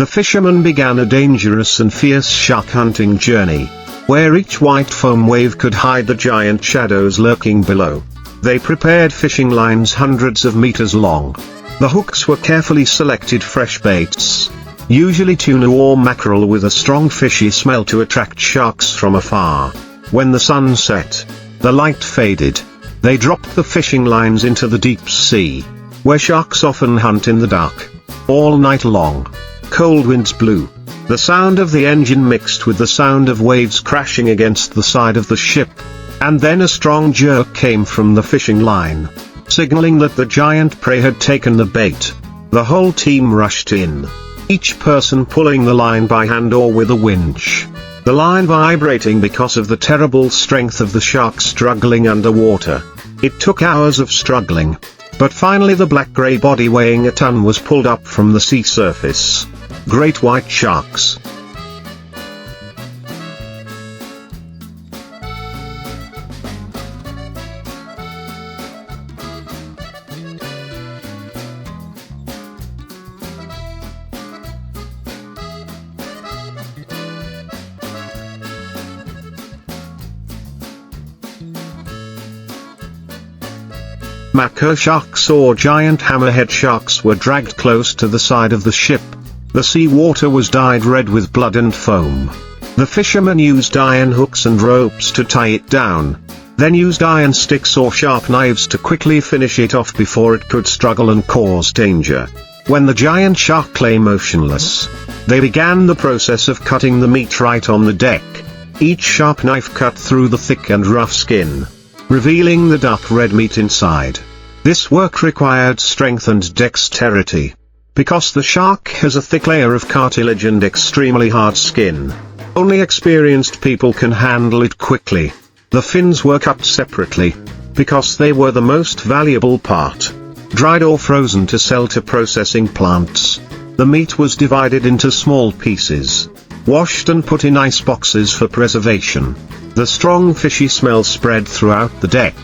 The fishermen began a dangerous and fierce shark hunting journey, where each white foam wave could hide the giant shadows lurking below. They prepared fishing lines hundreds of meters long. The hooks were carefully selected fresh baits, usually tuna or mackerel with a strong fishy smell to attract sharks from afar. When the sun set, the light faded. They dropped the fishing lines into the deep sea, where sharks often hunt in the dark. All night long, cold winds blew. The sound of the engine mixed with the sound of waves crashing against the side of the ship, and then a strong jerk came from the fishing line, signaling that the giant prey had taken the bait. The whole team rushed in, each person pulling the line by hand or with a winch, the line vibrating because of the terrible strength of the shark struggling underwater. It took hours of struggling, but finally the black-grey body weighing a ton was pulled up from the sea surface. Great white sharks. Mako sharks or giant hammerhead sharks were dragged close to the side of the ship. The sea water was dyed red with blood and foam. The fishermen used iron hooks and ropes to tie it down, then used iron sticks or sharp knives to quickly finish it off before it could struggle and cause danger. When the giant shark lay motionless, they began the process of cutting the meat right on the deck. Each sharp knife cut through the thick and rough skin, revealing the dark red meat inside. This work required strength and dexterity. Because the shark has a thick layer of cartilage and extremely hard skin, only experienced people can handle it quickly. The fins were cut separately, because they were the most valuable part. Dried or frozen to sell to processing plants. The meat was divided into small pieces, washed and put in ice boxes for preservation. The strong fishy smell spread throughout the deck.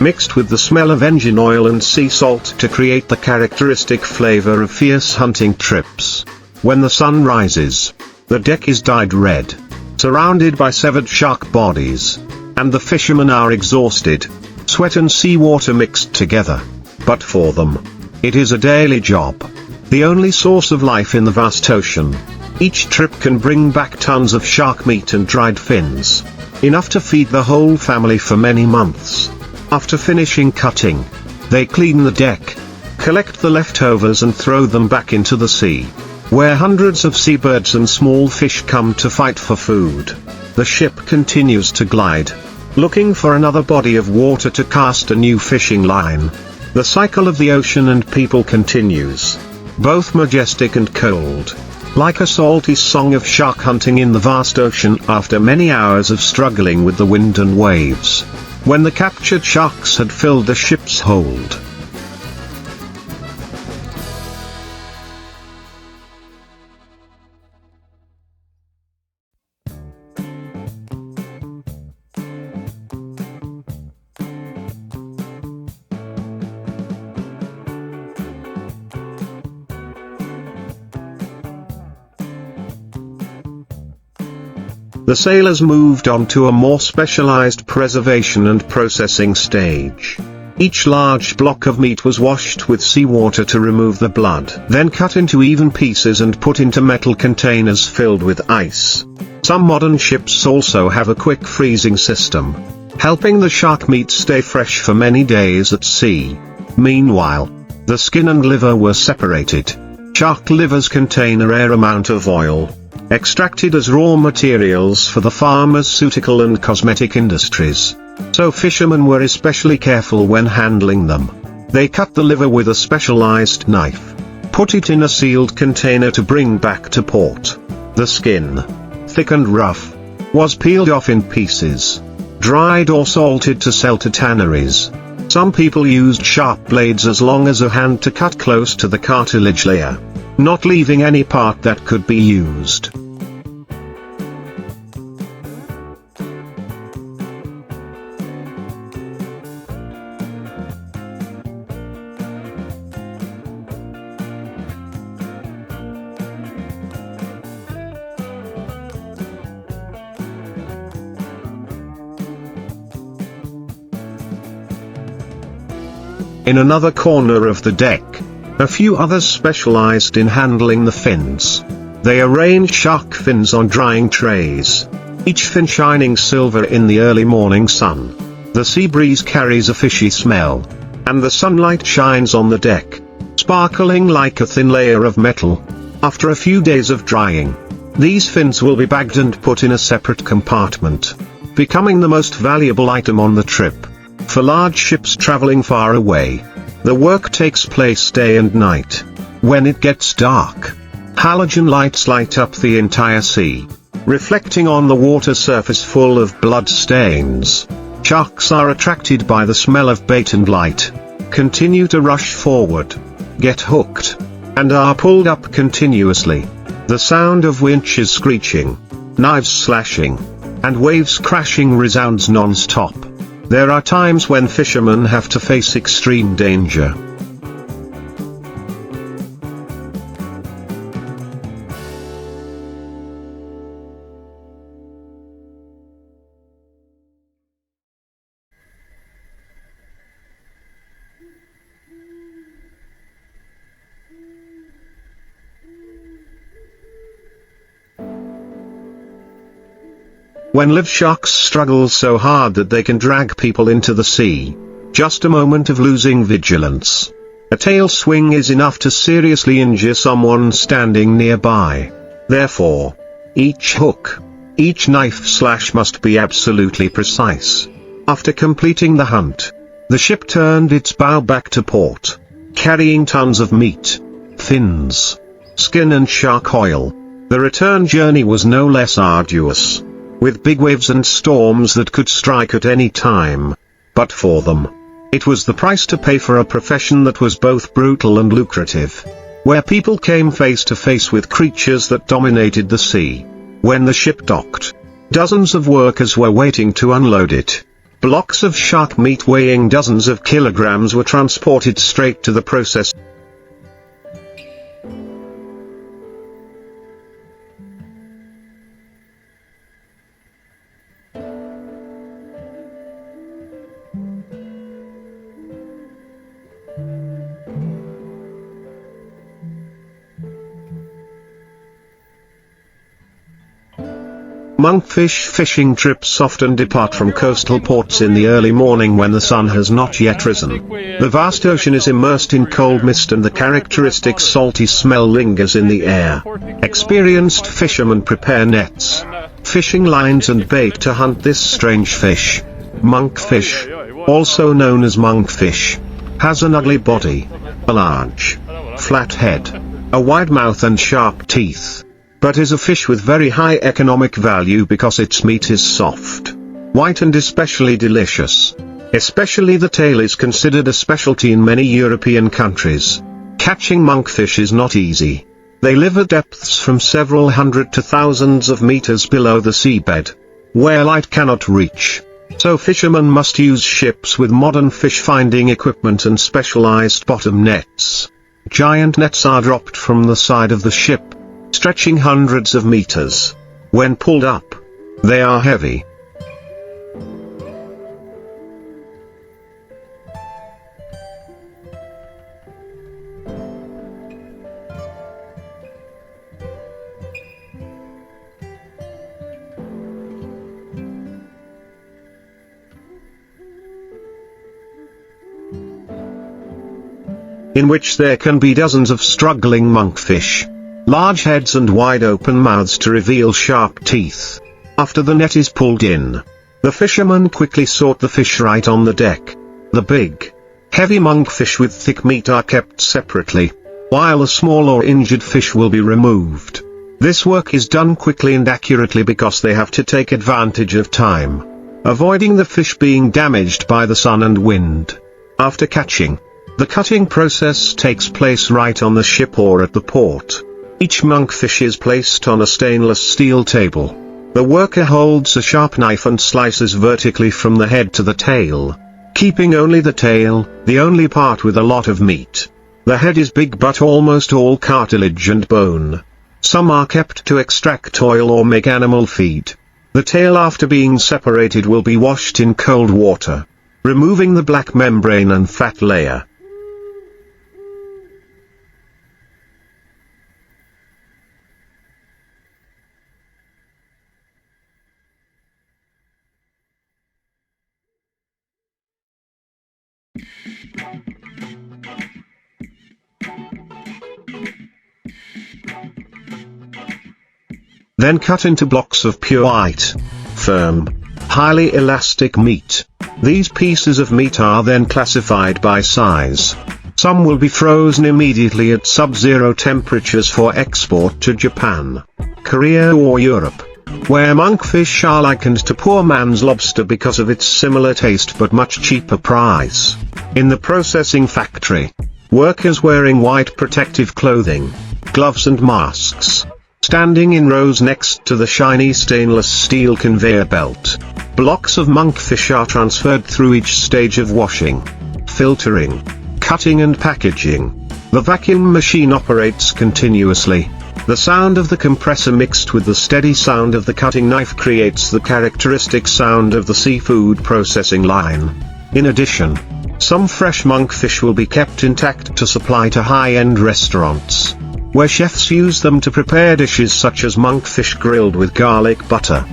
Mixed with the smell of engine oil and sea salt to create the characteristic flavor of fierce hunting trips. When the sun rises, the deck is dyed red, surrounded by severed shark bodies, and the fishermen are exhausted, sweat and seawater mixed together. But for them, it is a daily job, the only source of life in the vast ocean. Each trip can bring back tons of shark meat and dried fins, enough to feed the whole family for many months. After finishing cutting, they clean the deck, collect the leftovers and throw them back into the sea, where hundreds of seabirds and small fish come to fight for food. The ship continues to glide, looking for another body of water to cast a new fishing line. The cycle of the ocean and people continues, both majestic and cold, like a salty song of shark hunting in the vast ocean after many hours of struggling with the wind and waves. When the captured sharks had filled the ship's hold, the sailors moved on to a more specialized preservation and processing stage. Each large block of meat was washed with seawater to remove the blood, then cut into even pieces and put into metal containers filled with ice. Some modern ships also have a quick freezing system, helping the shark meat stay fresh for many days at sea. Meanwhile, the skin and liver were separated. Shark livers contain a rare amount of oil, extracted as raw materials for the pharmaceutical and cosmetic industries. So fishermen were especially careful when handling them. They cut the liver with a specialized knife, put it in a sealed container to bring back to port. The skin, thick and rough, was peeled off in pieces. dried or salted to sell to tanneries. Some people used sharp blades as long as a hand to cut close to the cartilage layer, not leaving any part that could be used. In another corner of the deck, a few others specialized in handling the fins. They arranged shark fins on drying trays, each fin shining silver in the early morning sun. The sea breeze carries a fishy smell, and the sunlight shines on the deck, sparkling like a thin layer of metal. After a few days of drying, these fins will be bagged and put in a separate compartment, becoming the most valuable item on the trip. For large ships traveling far away, the work takes place day and night. When it gets dark, halogen lights light up the entire sea, reflecting on the water surface full of blood stains. Sharks are attracted by the smell of bait and light, continue to rush forward, get hooked, and are pulled up continuously. The sound of winches screeching, knives slashing, and waves crashing resounds non-stop. There are times when fishermen have to face extreme danger. When live sharks struggle so hard that they can drag people into the sea, just a moment of losing vigilance. A tail swing is enough to seriously injure someone standing nearby. Therefore, each hook, each knife slash must be absolutely precise. After completing the hunt, the ship turned its bow back to port, carrying tons of meat, fins, skin and shark oil. The return journey was no less arduous, with big waves and storms that could strike at any time. But for them, it was the price to pay for a profession that was both brutal and lucrative, where people came face to face with creatures that dominated the sea. When the ship docked, dozens of workers were waiting to unload it. Blocks of shark meat weighing dozens of kilograms were transported straight to the process. Monkfish fishing trips often depart from coastal ports in the early morning when the sun has not yet risen. The vast ocean is immersed in cold mist and the characteristic salty smell lingers in the air. Experienced fishermen prepare nets, fishing lines and bait to hunt this strange fish. Monkfish, also known as monkfish, has an ugly body, a large, flat head, a wide mouth and sharp teeth, but is a fish with very high economic value because its meat is soft, white and especially delicious. Especially the tail is considered a specialty in many European countries. Catching monkfish is not easy. They live at depths from several hundred to thousands of meters below the seabed, where light cannot reach. So fishermen must use ships with modern fish-finding equipment and specialized bottom nets. Giant nets are dropped from the side of the ship, stretching hundreds of meters. When pulled up, they are heavy. In which there can be dozens of struggling monkfish. Large heads and wide open mouths to reveal sharp teeth. After the net is pulled in, the fishermen quickly sort the fish right on the deck. The big, heavy monkfish with thick meat are kept separately, while the small or injured fish will be removed. This work is done quickly and accurately because they have to take advantage of time. avoiding the fish being damaged by the sun and wind. After catching, the cutting process takes place right on the ship or at the port. Each monkfish is placed on a stainless steel table. The worker holds a sharp knife and slices vertically from the head to the tail, keeping only the tail, the only part with a lot of meat. The head is big but almost all cartilage and bone. Some are kept to extract oil or make animal feed. The tail after being separated will be washed in cold water, removing the black membrane and fat layer. Then cut into blocks of pure white, firm, highly elastic meat. These pieces of meat are then classified by size. Some will be frozen immediately at sub-zero temperatures for export to Japan, Korea or Europe, where monkfish are likened to poor man's lobster because of its similar taste but much cheaper price. In the processing factory, workers wearing white protective clothing, gloves and masks, standing in rows next to the shiny stainless steel conveyor belt. Blocks of monkfish are transferred through each stage of washing, filtering, cutting and packaging. The vacuum machine operates continuously. The sound of the compressor mixed with the steady sound of the cutting knife creates the characteristic sound of the seafood processing line. In addition, some fresh monkfish will be kept intact to supply to high-end restaurants, where chefs use them to prepare dishes such as monkfish grilled with garlic butter.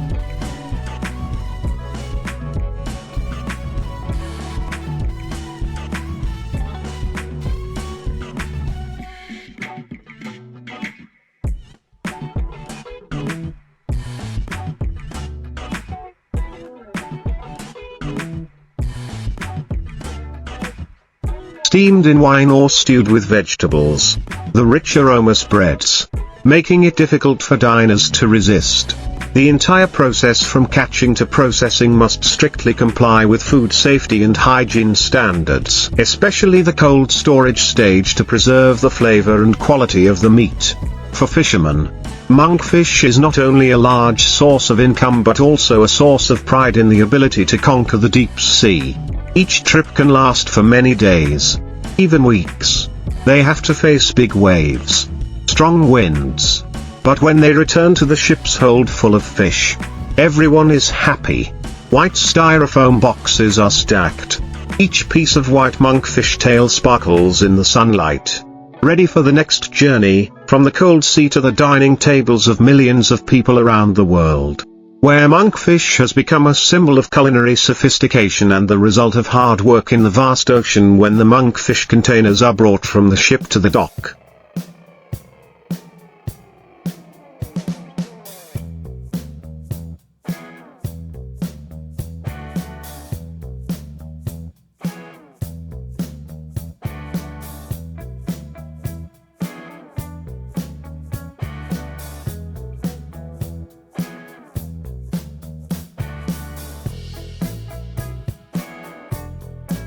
Steamed in wine or stewed with vegetables, the rich aroma spreads, making it difficult for diners to resist. The entire process from catching to processing must strictly comply with food safety and hygiene standards, especially the cold storage stage, to preserve the flavor and quality of the meat. For fishermen, monkfish is not only a large source of income but also a source of pride in the ability to conquer the deep sea. Each trip can last for many days, even weeks. They have to face big waves, strong winds. But when they return to the ship's hold full of fish, everyone is happy. White styrofoam boxes are stacked. Each piece of white monkfish tail sparkles in the sunlight, ready for the next journey, from the cold sea to the dining tables of millions of people around the world, where monkfish has become a symbol of culinary sophistication and the result of hard work in the vast ocean when the monkfish containers are brought from the ship to the dock.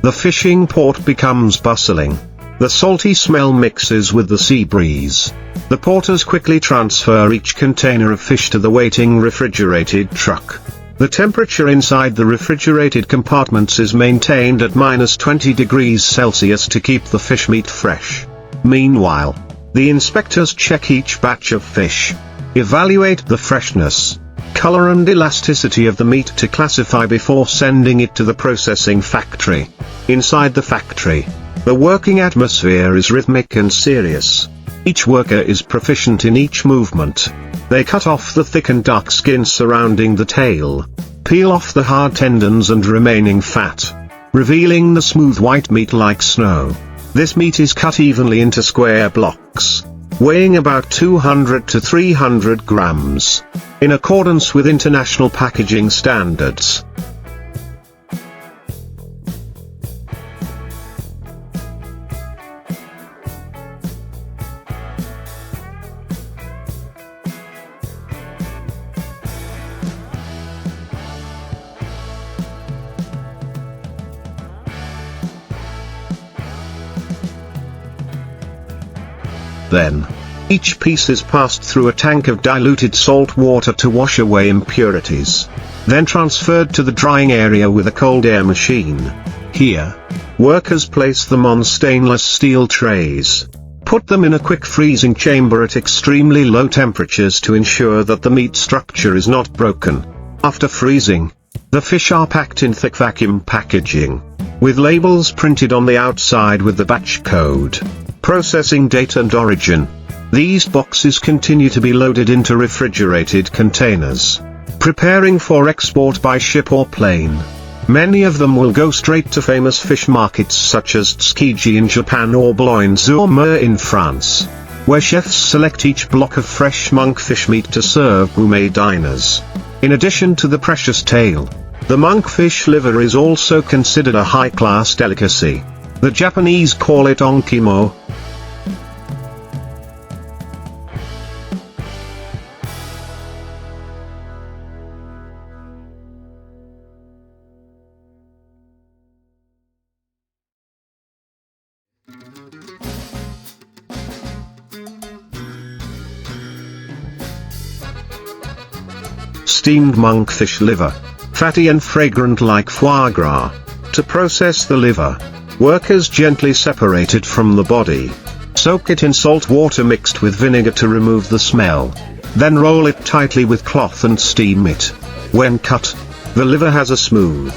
The fishing port becomes bustling. The salty smell mixes with the sea breeze. The porters quickly transfer each container of fish to the waiting refrigerated truck. The temperature inside the refrigerated compartments is maintained at -20 degrees Celsius to keep the fish meat fresh. Meanwhile, the inspectors check each batch of fish, evaluate the freshness, color and elasticity of the meat to classify before sending it to the processing factory. Inside the factory, the working atmosphere is rhythmic and serious. Each worker is proficient in each movement. They cut off the thick and dark skin surrounding the tail, peel off the hard tendons and remaining fat, revealing the smooth white meat like snow. This meat is cut evenly into square blocks, weighing about 200 to 300 grams, in accordance with international packaging standards. Then, each piece is passed through a tank of diluted salt water to wash away impurities. Then transferred to the drying area with a cold air machine. Here, workers place them on stainless steel trays. Put them in a quick freezing chamber at extremely low temperatures to ensure that the meat structure is not broken. After freezing, the fish are packed in thick vacuum packaging, with labels printed on the outside with the batch code, processing date and origin. These boxes continue to be loaded into refrigerated containers, preparing for export by ship or plane. Many of them will go straight to famous fish markets such as Tsukiji in Japan or Boulogne-sur-Mer in France, where chefs select each block of fresh monkfish meat to serve gourmet diners. In addition to the precious tail, the monkfish liver is also considered a high-class delicacy. The Japanese call it onkimo. Steamed monkfish liver. Fatty and fragrant like foie gras. To process the liver, workers gently separate it from the body. Soak it in salt water mixed with vinegar to remove the smell. Then roll it tightly with cloth and steam it. When cut, the liver has a smooth,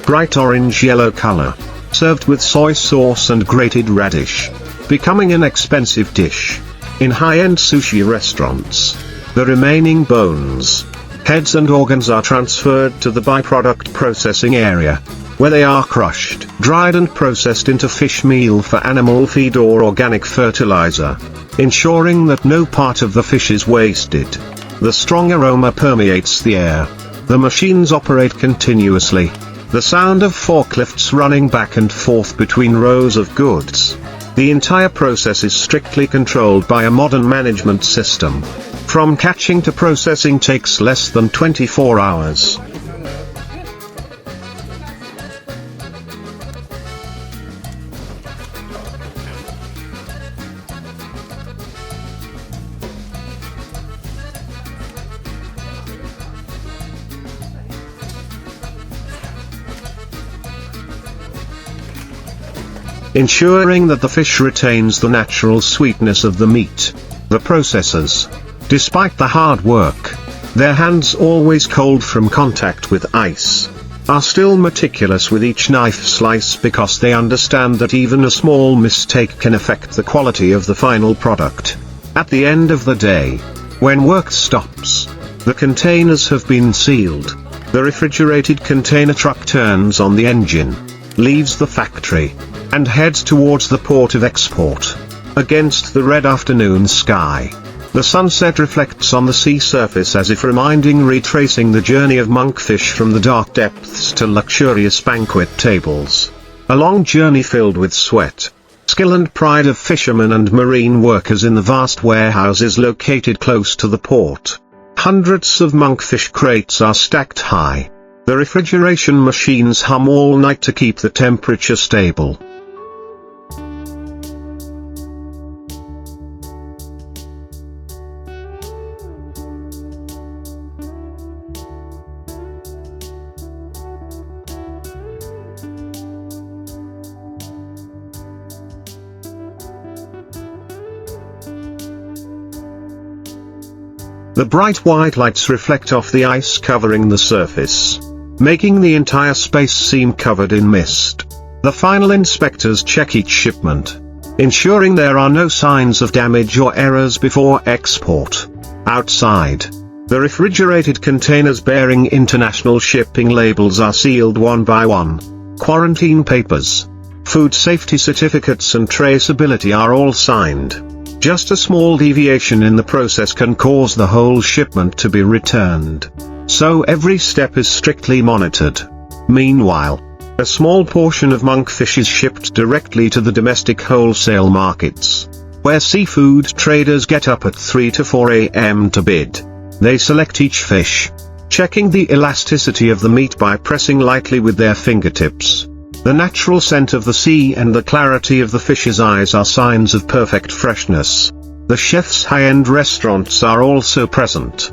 bright orange-yellow color, served with soy sauce and grated radish, becoming an expensive dish in high-end sushi restaurants. The remaining bones, heads and organs are transferred to the byproduct processing area, where they are crushed, dried and processed into fish meal for animal feed or organic fertilizer, ensuring that no part of the fish is wasted. The strong aroma permeates the air. The machines operate continuously. The sound of forklifts running back and forth between rows of goods. The entire process is strictly controlled by a modern management system. From catching to processing takes less than 24 hours. Ensuring that the fish retains the natural sweetness of the meat. The processors, despite the hard work, their hands always cold from contact with ice, are still meticulous with each knife slice because they understand that even a small mistake can affect the quality of the final product. At the end of the day, when work stops, the containers have been sealed. The refrigerated container truck turns on the engine, leaves the factory, and heads towards the port of export. Against the red afternoon sky, the sunset reflects on the sea surface as if retracing the journey of monkfish from the dark depths to luxurious banquet tables. A long journey filled with sweat, skill and pride of fishermen and marine workers in the vast warehouses located close to the port. Hundreds of monkfish crates are stacked high. The refrigeration machines hum all night to keep the temperature stable. The bright white lights reflect off the ice covering the surface, making the entire space seem covered in mist. The final inspectors check each shipment, ensuring there are no signs of damage or errors before export. Outside, the refrigerated containers bearing international shipping labels are sealed one by one. Quarantine papers, food safety certificates and traceability are all signed. Just a small deviation in the process can cause the whole shipment to be returned. So every step is strictly monitored. Meanwhile, a small portion of monkfish is shipped directly to the domestic wholesale markets, where seafood traders get up at 3 to 4 a.m. to bid. They select each fish, checking the elasticity of the meat by pressing lightly with their fingertips. The natural scent of the sea and the clarity of the fish's eyes are signs of perfect freshness. The chef's high-end restaurants are also present.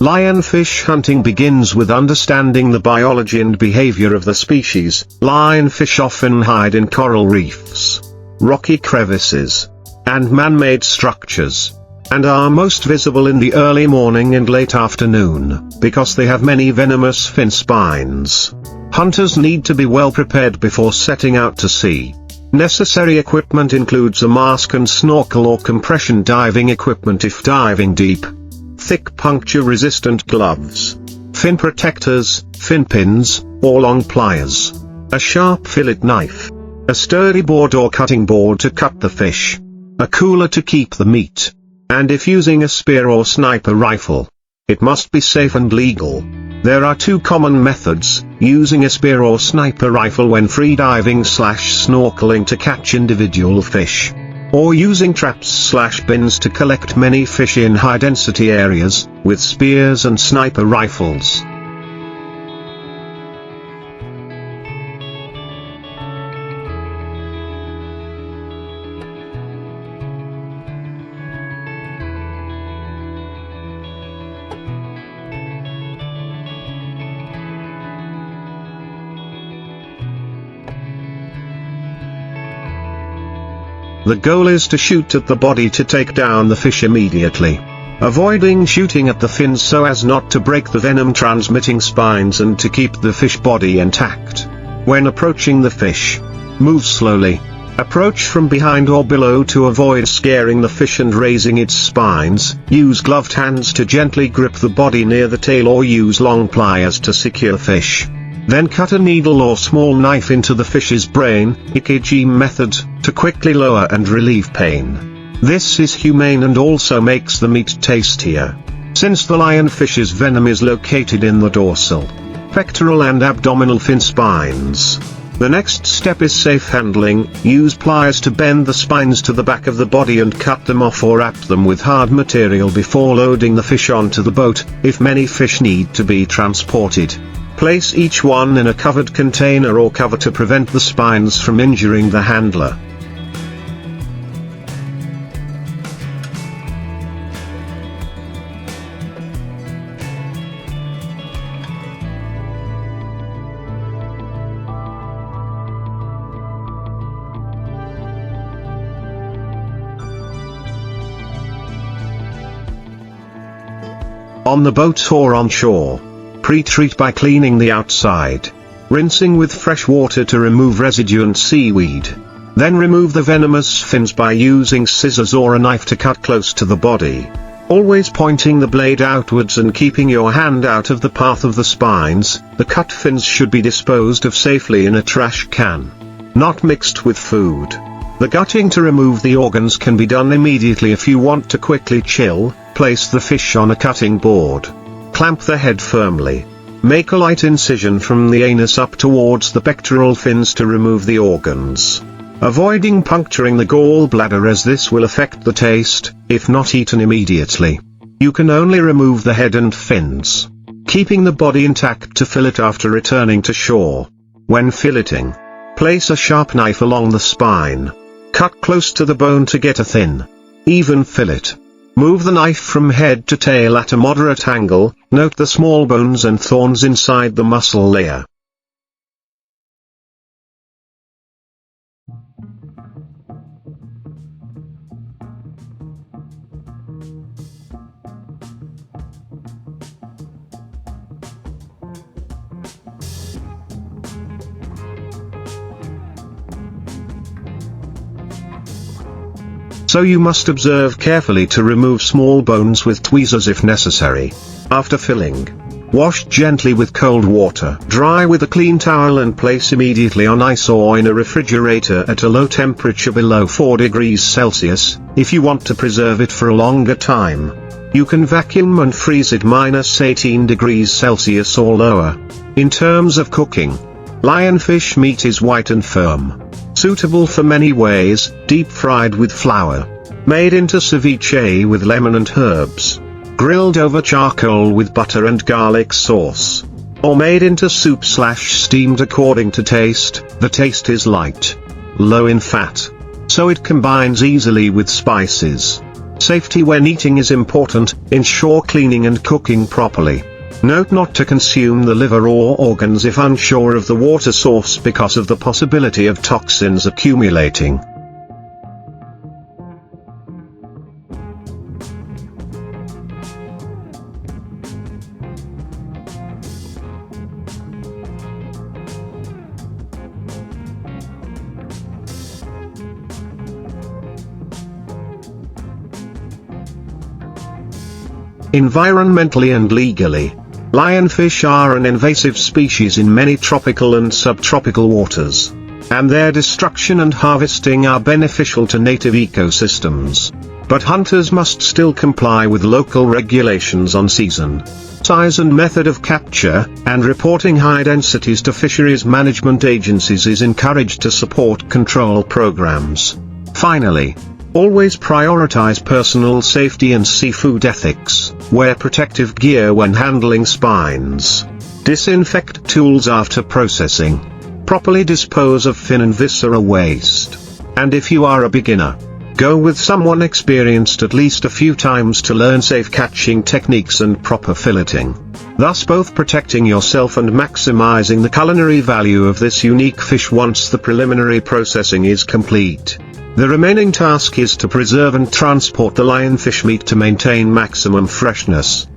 Lionfish hunting begins with understanding the biology and behavior of the species. Lionfish often hide in coral reefs, rocky crevices, and man-made structures, and are most visible in the early morning and late afternoon, because they have many venomous fin spines. Hunters need to be well prepared before setting out to sea. Necessary equipment includes a mask and snorkel or compression diving equipment if diving deep, thick puncture-resistant gloves, fin protectors, fin pins, or long pliers, a sharp fillet knife, a sturdy board or cutting board to cut the fish, a cooler to keep the meat, and if using a spear or sniper rifle, it must be safe and legal. There are two common methods: using a spear or sniper rifle when free diving/snorkeling to catch individual fish, or using traps/bins to collect many fish in high-density areas, with spears and sniper rifles. The goal is to shoot at the body to take down the fish immediately, avoiding shooting at the fins so as not to break the venom-transmitting spines and to keep the fish body intact. When approaching the fish, move slowly. Approach from behind or below to avoid scaring the fish and raising its spines. Use gloved hands to gently grip the body near the tail or use long pliers to secure fish. Then cut a needle or small knife into the fish's brain, EKG method, to quickly lower and relieve pain. This is humane and also makes the meat tastier. Since the lionfish's venom is located in the dorsal, pectoral and abdominal fin spines, the next step is safe handling. Use pliers to bend the spines to the back of the body and cut them off or wrap them with hard material before loading the fish onto the boat, if many fish need to be transported. Place each one in a covered container or cover to prevent the spines from injuring the handler. On the boat or on shore, pre-treat by cleaning the outside, rinsing with fresh water to remove residue and seaweed. Then remove the venomous fins by using scissors or a knife to cut close to the body, always pointing the blade outwards and keeping your hand out of the path of the spines. The cut fins should be disposed of safely in a trash can, not mixed with food. The gutting to remove the organs can be done immediately. If you want to quickly chill, place the fish on a cutting board. Clamp the head firmly. Make a light incision from the anus up towards the pectoral fins to remove the organs, avoiding puncturing the gallbladder as this will affect the taste, if not eaten immediately. You can only remove the head and fins, keeping the body intact to fillet after returning to shore. When filleting, place a sharp knife along the spine. Cut close to the bone to get a thin, even fillet. Move the knife from head to tail at a moderate angle. Note the small bones and thorns inside the muscle layer. So you must observe carefully to remove small bones with tweezers if necessary. After filling, wash gently with cold water. Dry with a clean towel and place immediately on ice or in a refrigerator at a low temperature below 4 degrees Celsius, if you want to preserve it for a longer time. You can vacuum and freeze it -18 degrees Celsius or lower. In terms of cooking, lionfish meat is white and firm. Suitable for many ways: deep fried with flour, made into ceviche with lemon and herbs, grilled over charcoal with butter and garlic sauce, or made into soup/steamed according to taste. The taste is light, low in fat, so it combines easily with spices. Safety when eating is important. Ensure cleaning and cooking properly. Note not to consume the liver or organs if unsure of the water source because of the possibility of toxins accumulating. Environmentally and legally, lionfish are an invasive species in many tropical and subtropical waters, and their destruction and harvesting are beneficial to native ecosystems. But hunters must still comply with local regulations on season, size and method of capture, and reporting high densities to fisheries management agencies is encouraged to support control programs. Finally, always prioritize personal safety and seafood ethics. Wear protective gear when handling spines. Disinfect tools after processing. Properly dispose of fin and viscera waste. And if you are a beginner, go with someone experienced at least a few times to learn safe catching techniques and proper filleting, thus both protecting yourself and maximizing the culinary value of this unique fish once the preliminary processing is complete. The remaining task is to preserve and transport the lionfish meat to maintain maximum freshness.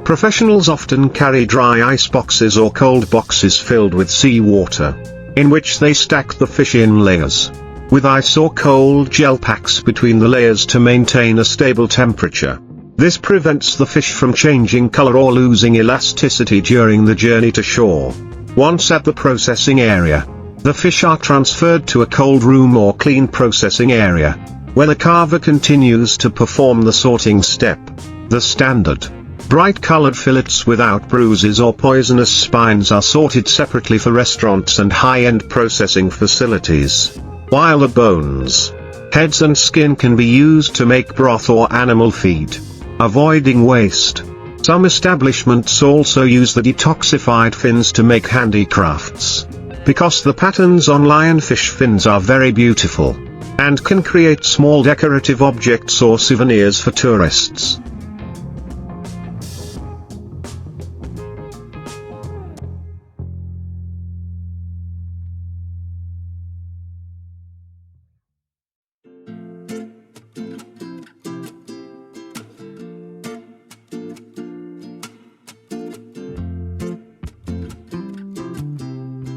Professionals often carry dry ice boxes or cold boxes filled with seawater, in which they stack the fish in layers, with ice or cold gel packs between the layers to maintain a stable temperature. This prevents the fish from changing color or losing elasticity during the journey to shore. Once at the processing area, the fish are transferred to a cold room or clean processing area, where the carver continues to perform the sorting step. The standard bright-colored fillets without bruises or poisonous spines are sorted separately for restaurants and high-end processing facilities, while the bones, heads and skin can be used to make broth or animal feed, avoiding waste. Some establishments also use the detoxified fins to make handicrafts, because the patterns on lionfish fins are very beautiful, and can create small decorative objects or souvenirs for tourists.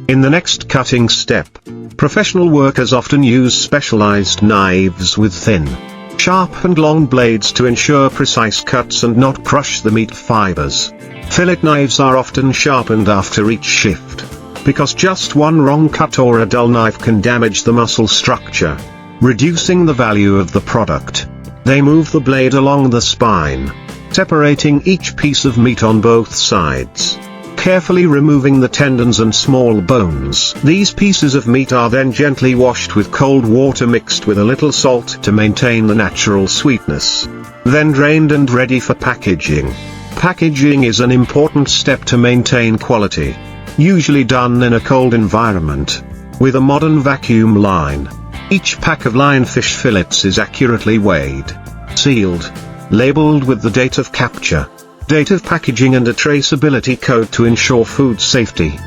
In the next cutting step, professional workers often use specialized knives with thin, sharp and long blades to ensure precise cuts and not crush the meat fibers. Fillet knives are often sharpened after each shift, because just one wrong cut or a dull knife can damage the muscle structure, reducing the value of the product. They move the blade along the spine, separating each piece of meat on both sides, carefully removing the tendons and small bones. These pieces of meat are then gently washed with cold water mixed with a little salt to maintain the natural sweetness. Then drained and ready for packaging. Packaging is an important step to maintain quality, usually done in a cold environment, with a modern vacuum line. Each pack of lionfish fillets is accurately weighed, sealed, labeled with the date of capture, date of packaging and a traceability code to ensure food safety.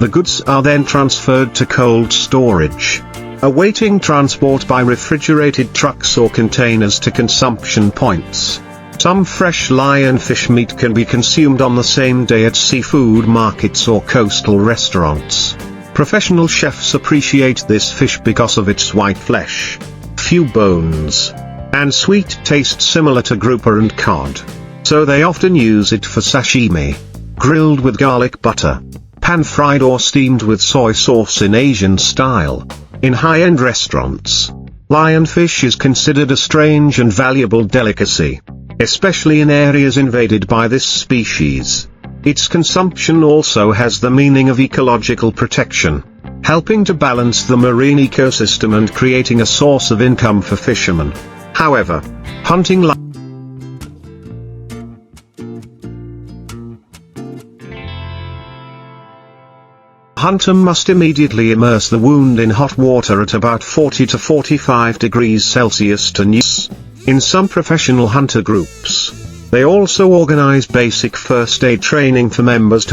The goods are then transferred to cold storage, awaiting transport by refrigerated trucks or containers to consumption points. Some fresh lionfish meat can be consumed on the same day at seafood markets or coastal restaurants. Professional chefs appreciate this fish because of its white flesh, few bones, and sweet taste similar to grouper and cod. So they often use it for sashimi, grilled with garlic butter, pan-fried or steamed with soy sauce in Asian style. In high-end restaurants, lionfish is considered a strange and valuable delicacy, especially in areas invaded by this species. Its consumption also has the meaning of ecological protection, helping to balance the marine ecosystem and creating a source of income for fishermen. However, hunting hunter must immediately immerse the wound in hot water at about 40 to 45 degrees Celsius to news. In some professional hunter groups, they also organize basic first aid training for members to